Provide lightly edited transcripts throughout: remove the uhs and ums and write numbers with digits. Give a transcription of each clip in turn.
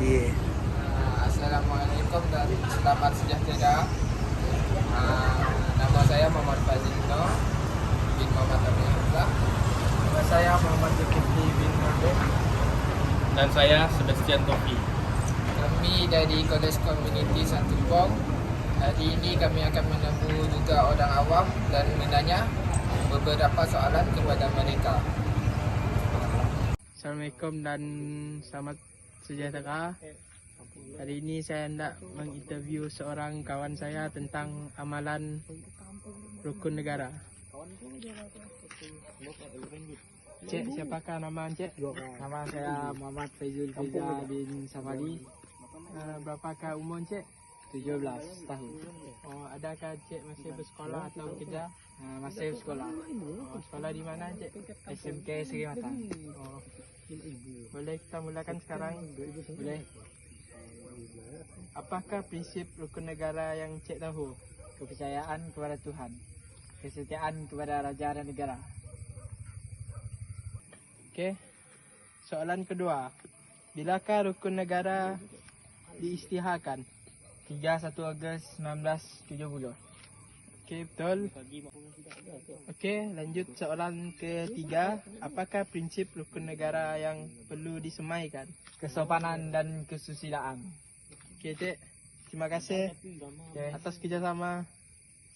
Iya. Assalamualaikum dan selamat sejahtera. Nama saya Muhammad Fazil Nur bin Muhammad Amin Hamzah. Nama saya Muhammad Zulkifli bin Mabek. Dan saya Sebastian Tofi. Kami dari College Community Santubong. Hari ini kami akan menemui juga orang awam dan menanya beberapa soalan kepada mereka. Assalamualaikum dan selamat sejahtera. Hari ini saya hendak menginterview seorang kawan saya tentang amalan rukun negara. Cik, siapakah nama Cik? Nama saya Muhammad Faizul Fiza bin Safari, Berapakah umur Cik? 17 tahun. Oh, adakah Cik masih bersekolah atau kerja? Masih sekolah. Oh, sekolah di mana Cik? SMK Seri Mata. Oh, boleh kita mulakan sekarang? Boleh. Apakah prinsip rukun negara yang Cik tahu? Kepercayaan kepada Tuhan, kesetiaan kepada raja dan negara. Okey. Soalan kedua. Bilakah rukun negara diisytiharkan? 31 Ogos 1970. Okey, betul. Okey, lanjut soalan ketiga. Apakah prinsip rukun negara yang perlu disemaikan? Kesopanan dan kesusilaan. Okey, Cik. Terima kasih atas kerjasama.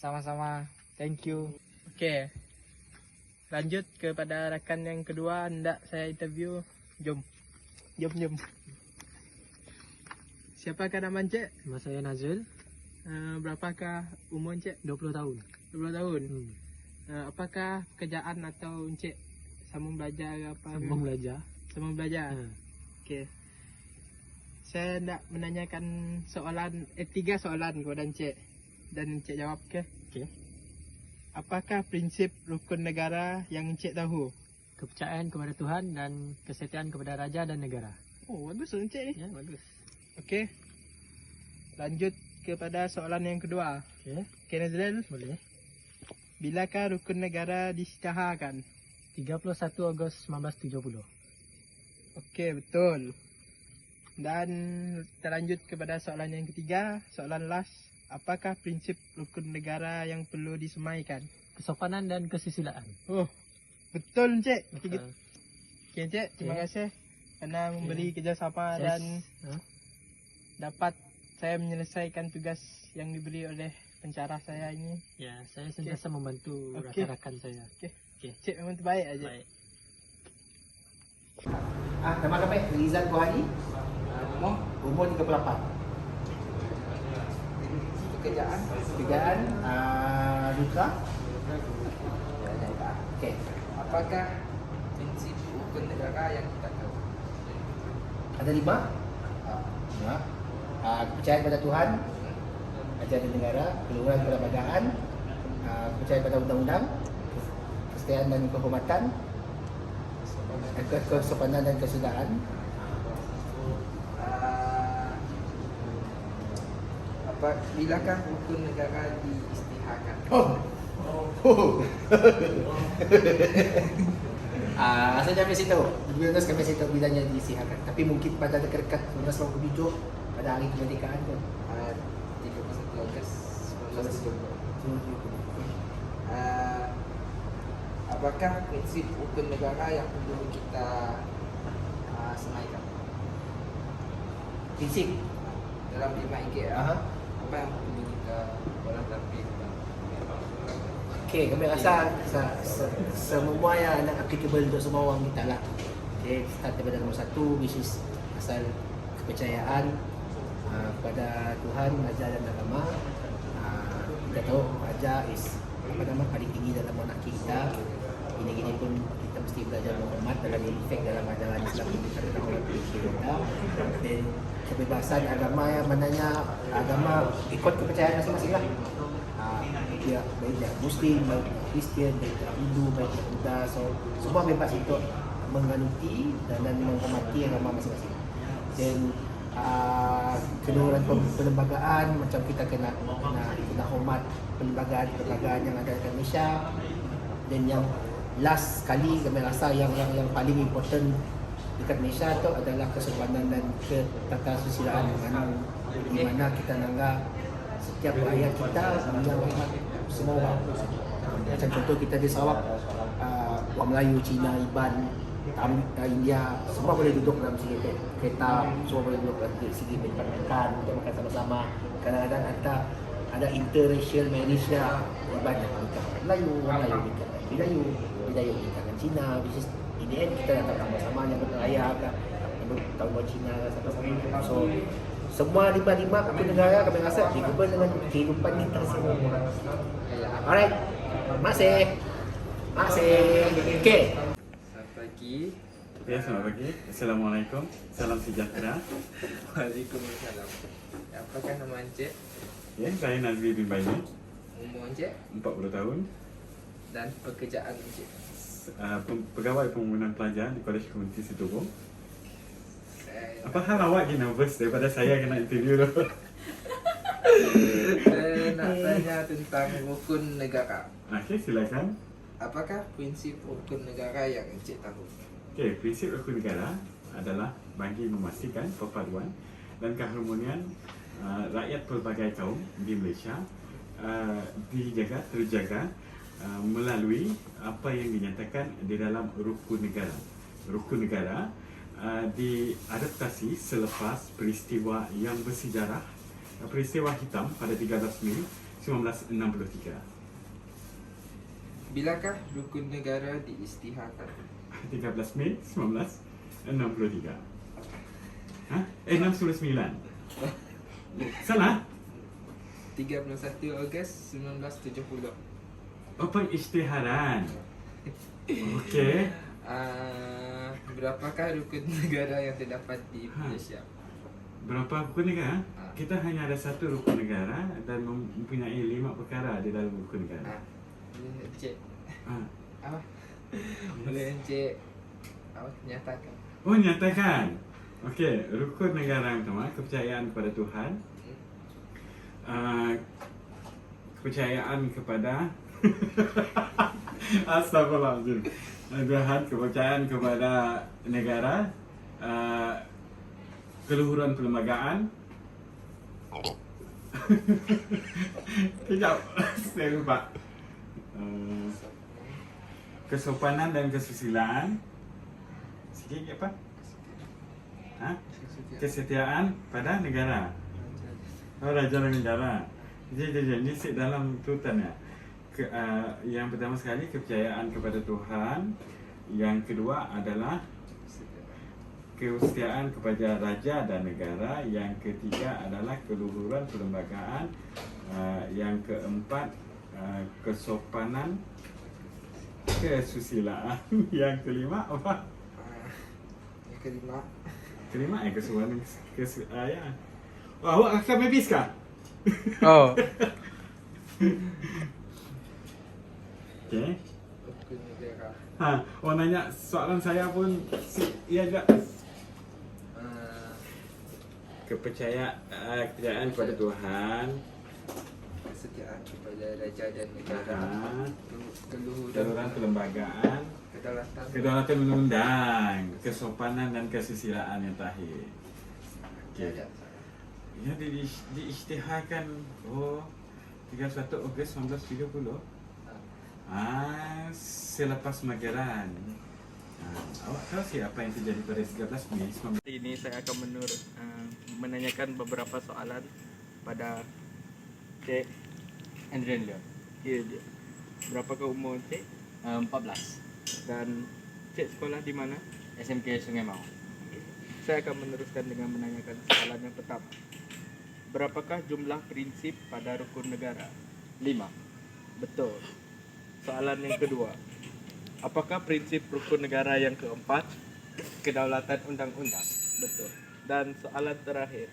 Sama-sama. Thank you. Okey. Lanjut kepada rakan yang kedua, hendak saya interview. Jom. Jom. Siapakah nama Cik? Nama saya Nazrul, Berapakah umur Cik? 20 tahun. 20 tahun. Apakah pekerjaan atau Encik sambung belajar ke apa? belajar. Sambung belajar. Okey. Saya nak menanyakan soalan 3 soalan kepada Encik dan Encik jawab ke? Okey. Apakah prinsip rukun negara yang Encik tahu? Kepercayaan kepada Tuhan dan kesetiaan kepada raja dan negara. Oh, bagus Encik ni. Ya, bagus. Okey. Lanjut kepada soalan yang kedua. Okey, Okey Nazrul, boleh. bilakah rukun negara diisytiharkan? 31 Ogos 1970. Okey, betul. Dan kita lanjut kepada soalan yang ketiga, soalan last. Apakah prinsip rukun negara yang perlu disemaikan? Kesopanan dan kesusilaan. Oh, betul Encik. Betul. Okey Encik, terima kasih kerana memberi kerjasama Yes. dan dapat saya menyelesaikan tugas yang diberi oleh pencara saya ini. Ya, saya sentiasa membantu Okey. rakan-rakan saya. Okey. Okey. Cik memang terbaik aja. Baik. Nama kami Rizal Buhari. Umur 38. Pekerjaan. Pekerjaan duka. Okey. Apakah prinsip rukun negara yang kita tahu? Ada 5. Ya. Kepercayaan pada Tuhan, ajaran negara, keluaran perlembagaan, kepercayaan pada undang-undang, kesetiaan dan kehormatan, kesopanan dan kesudahan. Bilakah rukun negara diisytiharkan? Saya sampai situ. Betul kami situ bilanya disiharkan. Tapi mungkin pada dekat-dekat 1997 pada hari kemerdekaan pun. 31 Ogos 1970. Apakah prinsip rukun negara yang perlu kita semaikan? Prinsip. Dalam 5 IKR, Aha. apa yang perlu kita orang tampil? Okey, kami rasa semua yang nak applicable untuk semua orang kita lah. Okey, start daripada nombor 1 which is pasal kepercayaan kepada Tuhan, raja dan agama. Kita tahu raja is paling tinggi dalam monarki kita. Gini-gini pun kita mesti belajar menghormat dalam efek dalam ajaran Islam kita kena hormat kita. Dan kebebasan agama yang mananya agama ikut kepercayaan masing-masing lah. Dia baik dia Muslim, baik dia Kristian, baik dia Hindu, baik dia Buddha, so semua bebas untuk menganuti dan menghormati agama masing-masing. Dan keluaran perlembagaan macam kita kena hormat perlembagaan yang ada di Malaysia. Dan yang last kali kami rasa yang paling important dekat Malaysia itu adalah kesopanan dan ketatasusiliaan di mana kita nanggap setiap rakyat kita menghormat semua orang. Macam contoh kita di Sarawak, orang Melayu, Cina, Iban, India, semua boleh duduk dalam segi kereta, semua boleh duduk dalam segi makan, kita makan sama-sama. Kadang-kadang ada interracial marriage lah, Iban yang nikah dengan Melayu, orang Melayu nikah dengan Melayu, Melayu nikah dengan Cina, which is in the end kita datang sama-sama yang beraya kan, tahun baru Cina sama-sama. So semua lima rukun negara kami rasa applicable dengan kehidupan kita semua. Alright, masih. Okay. Selamat pagi. Ya, selamat pagi. Assalamualaikum. Salam sejahtera. Waalaikumsalam. Apakah nama Encik? Ya, saya Nazri bin Baini, Umur Encik 40 tahun. dan pekerjaan Encik? Pegawai pembangunan pelajar di Kolej Komuniti Situbondo. Saya Apa hal awak lagi nervous daripada saya kena interview tu? nak tanya tentang rukun negara. Okey, silakan. Apakah prinsip rukun negara yang Encik tahu? Okey, prinsip rukun negara adalah bagi memastikan perpaduan dan keharmonian rakyat pelbagai kaum di Malaysia terjaga melalui apa yang dinyatakan di dalam rukun negara. Rukun negara diadaptasi selepas peristiwa yang bersejarah, peristiwa hitam pada 13 Mei 1963. Bilakah rukun negara diisytiharkan? 13 Mei 1963. Hah? 69. Salah? 31 Ogos 1970. Oh, pengisytiharan. Okey. Berapakah rukun negara yang terdapat di Malaysia? Berapa rukun negara? Kita hanya ada satu rukun negara dan mempunyai 5 perkara di dalam rukun negara. Boleh Encik Ah. apa? Boleh Encik nyatakan? Oh, nyatakan. Okey, rukun negara yang pertama, kepercayaan kepada Tuhan. Kepercayaan kepada Astagfirullahaladzim. Tuhan, kepercayaan kepada negara, keluhuran perlembagaan. Kejap, saya lupa. Kesopanan dan kesusilaan. Sikit apa? Ha? Kesetiaan pada negara. Oh, raja dan negara. Jadi dalam tulisannya. Yang pertama sekali kepercayaan kepada Tuhan. Yang kedua adalah kesetiaan kepada raja dan negara. Yang ketiga adalah keluhuran perlembagaan. Yang keempat kesopanan, kesusilaan. Yang kelima apa? Yang kelima. Kelima kesopanan, ya. Oh, awak akan habis kah? Oh. Okey. Rukun negara. Orang nanya soalan saya pun iya juga. Kepercayaan kepada Tuhan, Kesetiaan kepada raja dan negara. keluhuran Keluhuran kelembagaan, kedaulatan. kedaulatan undang-undang, kesopanan dan kesusilaan yang terakhir. Okey. Ya, diisytiharkan 31 Ogos 1970. Selepas Magaran. Awak tahu siapa yang terjadi pada 13 Mei 19... Hari ini saya akan menanyakan beberapa soalan pada Cik Andrian Leon. Ya, dia. Berapakah umur Cik? 14. Dan Cik sekolah di mana? SMK Sungai Mau. Saya akan meneruskan dengan menanyakan soalan yang pertama. Berapakah jumlah prinsip pada rukun negara? 5. Betul. Soalan yang kedua. Apakah prinsip rukun negara yang keempat? Kedaulatan undang-undang. Betul. Dan soalan terakhir.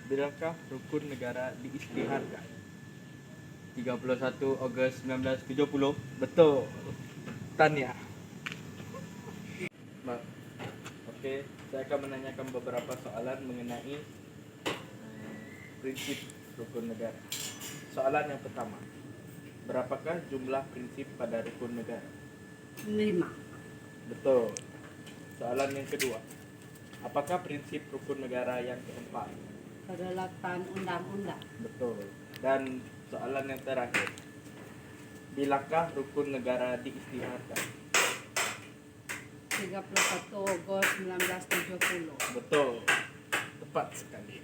Bilakah rukun negara diisytiharkan? 31 Ogos 1970. Betul. Tanya. Okey, saya akan menanyakan beberapa soalan mengenai prinsip rukun negara. Soalan yang pertama. Berapakah jumlah prinsip pada rukun negara? 5. Betul. Soalan yang kedua. Apakah prinsip rukun negara yang keempat? Kedaulatan undang-undang. Betul. Dan soalan yang terakhir. Bilakah rukun negara diisytiharkan? 31 Agustus 1970. Betul. Tepat sekali.